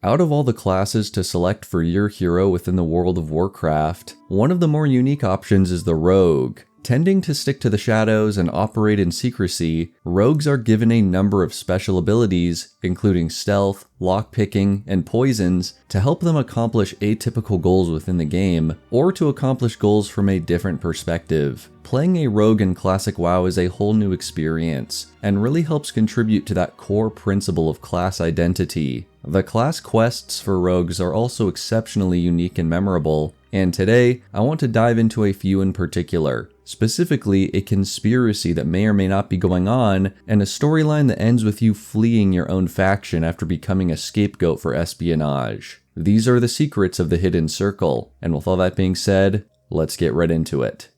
Out of all the classes to select for your hero within the world of Warcraft, one of the more unique options is the Rogue. Tending to stick to the shadows and operate in secrecy, rogues are given a number of special abilities, including stealth, lockpicking, and poisons, to help them accomplish atypical goals within the game, or to accomplish goals from a different perspective. Playing a rogue in classic WoW is a whole new experience, and really helps contribute to that core principle of class identity. The class quests for rogues are also exceptionally unique and memorable, and today I want to dive into a few in particular. Specifically, a conspiracy that may or may not be going on, and a storyline that ends with you fleeing your own faction after becoming a scapegoat for espionage. These are the secrets of the Hidden Circle, and with all that being said, let's get right into it.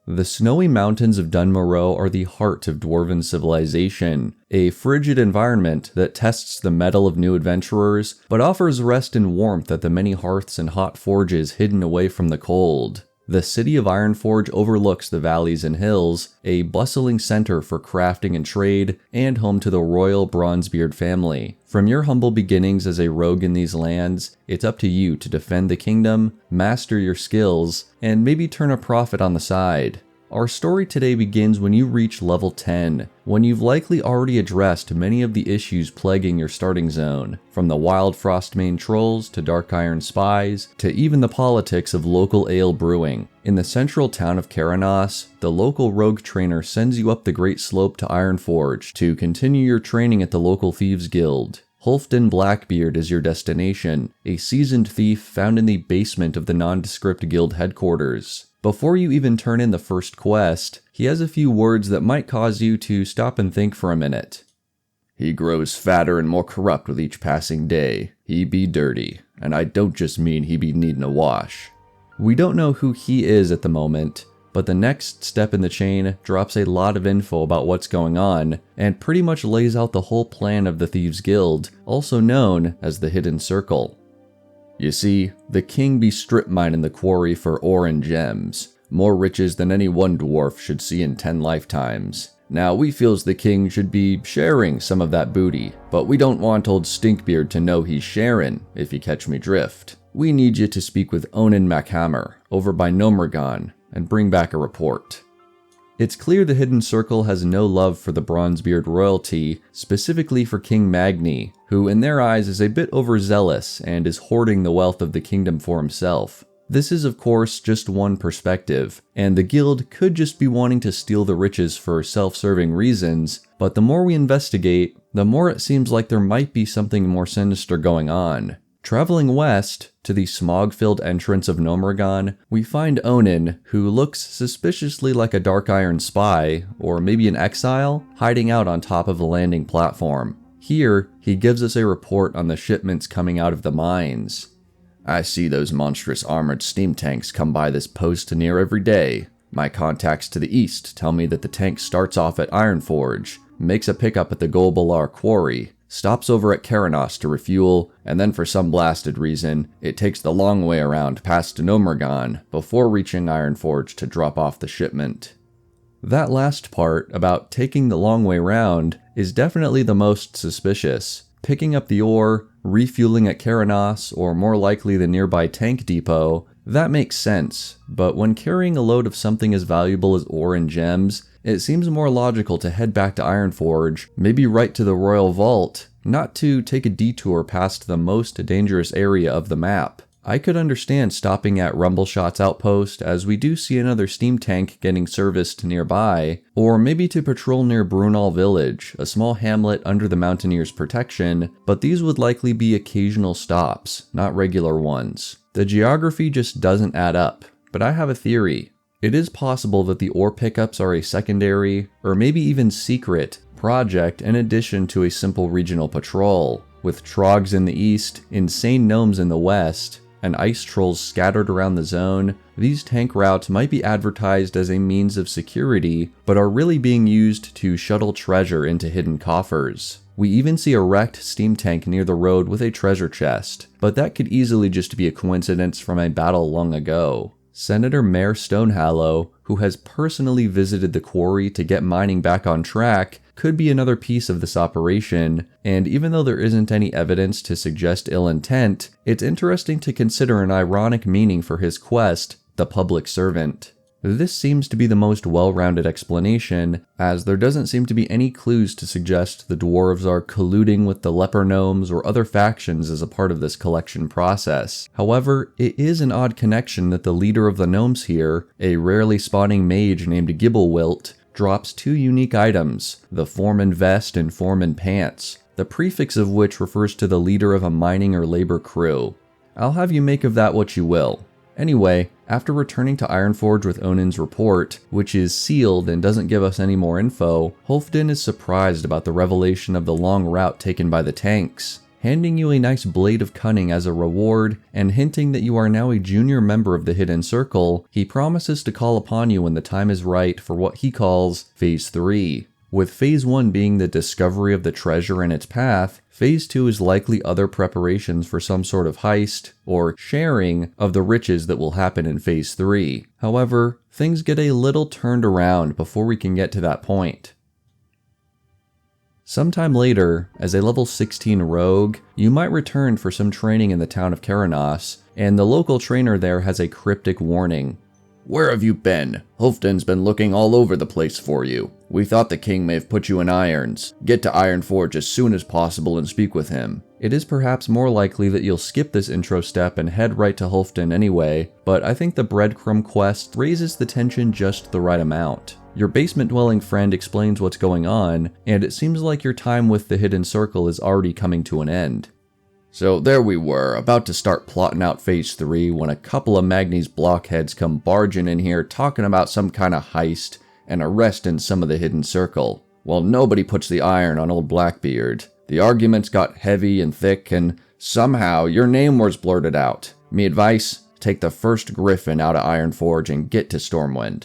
The snowy mountains of Dun Morogh are the heart of dwarven civilization, a frigid environment that tests the mettle of new adventurers, but offers rest and warmth at the many hearths and hot forges hidden away from the cold. The city of Ironforge overlooks the valleys and hills, a bustling center for crafting and trade, and home to the royal Bronzebeard family. From your humble beginnings as a rogue in these lands, it's up to you to defend the kingdom, master your skills, and maybe turn a profit on the side. Our story today begins when you reach level 10, when you've likely already addressed many of the issues plaguing your starting zone, from the wild Frostmane trolls to dark iron spies, to even the politics of local ale brewing. In the central town of Karanos, the local rogue trainer sends you up the Great Slope to Ironforge to continue your training at the local Thieves Guild. Hulfden Blackbeard is your destination, a seasoned thief found in the basement of the nondescript guild headquarters. Before you even turn in the first quest, he has a few words that might cause you to stop and think for a minute. He grows fatter and more corrupt with each passing day. He be dirty, and I don't just mean he be needing a wash. We don't know who he is at the moment, but the next step in the chain drops a lot of info about what's going on, and pretty much lays out the whole plan of the Thieves Guild, also known as the Hidden Circle. You see, the king be strip mining the quarry for ore and gems, more riches than any one dwarf should see in 10 lifetimes. Now we feels the king should be sharing some of that booty, but we don't want old Stinkbeard to know he's sharing, if you catch me drift. We need you to speak with Onin Machammer, over by Gnomeregan, and bring back a report. It's clear the Hidden Circle has no love for the Bronzebeard royalty, specifically for King Magni, who in their eyes is a bit overzealous and is hoarding the wealth of the kingdom for himself. This is of course just one perspective, and the guild could just be wanting to steal the riches for self-serving reasons, but the more we investigate, the more it seems like there might be something more sinister going on. Traveling west, to the smog-filled entrance of Gnomeregan, we find Onin, who looks suspiciously like a dark iron spy, or maybe an exile, hiding out on top of a landing platform. Here, he gives us a report on the shipments coming out of the mines. I see those monstrous armored steam tanks come by this post near every day. My contacts to the east tell me that the tank starts off at Ironforge, makes a pickup at the Golbalar quarry, stops over at Karanos to refuel, and then for some blasted reason, it takes the long way around past Gnomeregan before reaching Ironforge to drop off the shipment. That last part, about taking the long way round, is definitely the most suspicious. Picking up the ore, refueling at Karanos, or more likely the nearby tank depot, that makes sense, but when carrying a load of something as valuable as ore and gems, it seems more logical to head back to Ironforge, maybe right to the Royal Vault, not to take a detour past the most dangerous area of the map. I could understand stopping at Rumbleshot's outpost, as we do see another steam tank getting serviced nearby, or maybe to patrol near Brunal Village, a small hamlet under the Mountaineers' protection, but these would likely be occasional stops, not regular ones. The geography just doesn't add up, but I have a theory. It is possible that the ore pickups are a secondary, or maybe even secret, project in addition to a simple regional patrol. With trogs in the east, insane gnomes in the west, and ice trolls scattered around the zone, these tank routes might be advertised as a means of security, but are really being used to shuttle treasure into hidden coffers. We even see a wrecked steam tank near the road with a treasure chest, but that could easily just be a coincidence from a battle long ago. Senator Mayor Stonehallow, who has personally visited the quarry to get mining back on track, could be another piece of this operation, and even though there isn't any evidence to suggest ill intent, it's interesting to consider an ironic meaning for his quest, the public servant. This seems to be the most well-rounded explanation, as there doesn't seem to be any clues to suggest the dwarves are colluding with the leper gnomes or other factions as a part of this collection process. However, it is an odd connection that the leader of the gnomes here, a rarely spawning mage named Gibblewilt, drops 2 unique items, the foreman vest and foreman pants, the prefix of which refers to the leader of a mining or labor crew. I'll have you make of that what you will. Anyway, after returning to Ironforge with Onun's report, which is sealed and doesn't give us any more info, Halfdan is surprised about the revelation of the long route taken by the tanks, handing you a nice blade of cunning as a reward, and hinting that you are now a junior member of the Hidden Circle. He promises to call upon you when the time is right for what he calls Phase 3. With Phase 1 being the discovery of the treasure and its path, Phase 2 is likely other preparations for some sort of heist, or sharing, of the riches that will happen in Phase 3. However, things get a little turned around before we can get to that point. Sometime later, as a level 16 rogue, you might return for some training in the town of Karanos, and the local trainer there has a cryptic warning. "Where have you been? Halfdan's been looking all over the place for you. We thought the king may have put you in irons. Get to Ironforge as soon as possible and speak with him." It is perhaps more likely that you'll skip this intro step and head right to Halfdan anyway, but I think the breadcrumb quest raises the tension just the right amount. Your basement-dwelling friend explains what's going on, and it seems like your time with the Hidden Circle is already coming to an end. "So there we were, about to start plotting out Phase 3 when a couple of Magni's blockheads come barging in here talking about some kind of heist and arresting some of the Hidden Circle. Well, nobody puts the iron on old Blackbeard. The arguments got heavy and thick, and somehow your name was blurted out. Me advice, take the first griffin out of Ironforge and get to Stormwind."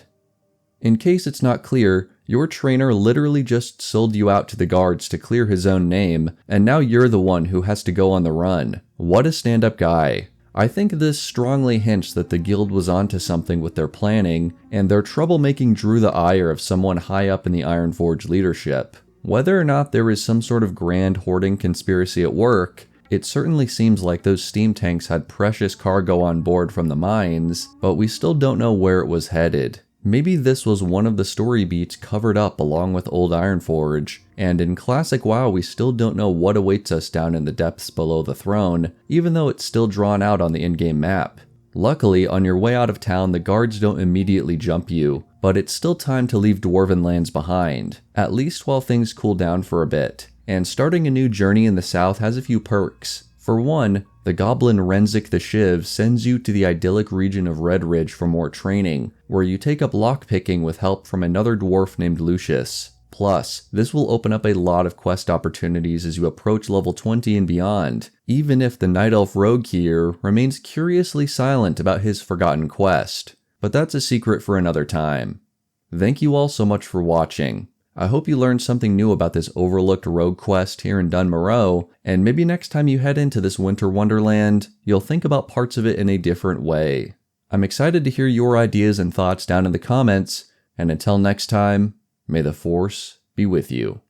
In case it's not clear, your trainer literally just sold you out to the guards to clear his own name, and now you're the one who has to go on the run. What a stand-up guy. I think this strongly hints that the guild was onto something with their planning, and their troublemaking drew the ire of someone high up in the Ironforge leadership. Whether or not there is some sort of grand hoarding conspiracy at work, it certainly seems like those steam tanks had precious cargo on board from the mines, but we still don't know where it was headed. Maybe this was one of the story beats covered up along with Old Ironforge, and in classic WoW we still don't know what awaits us down in the depths below the throne, even though it's still drawn out on the in-game map. Luckily, on your way out of town the guards don't immediately jump you, but it's still time to leave Dwarven lands behind, at least while things cool down for a bit. And starting a new journey in the south has a few perks. For one, the goblin Renzik the Shiv sends you to the idyllic region of Red Ridge for more training, where you take up lockpicking with help from another dwarf named Lucius. Plus, this will open up a lot of quest opportunities as you approach level 20 and beyond, even if the Night Elf rogue here remains curiously silent about his forgotten quest. But that's a secret for another time. Thank you all so much for watching. I hope you learned something new about this overlooked rogue quest here in Dun Morogh, and maybe next time you head into this winter wonderland, you'll think about parts of it in a different way. I'm excited to hear your ideas and thoughts down in the comments, and until next time, may the Force be with you.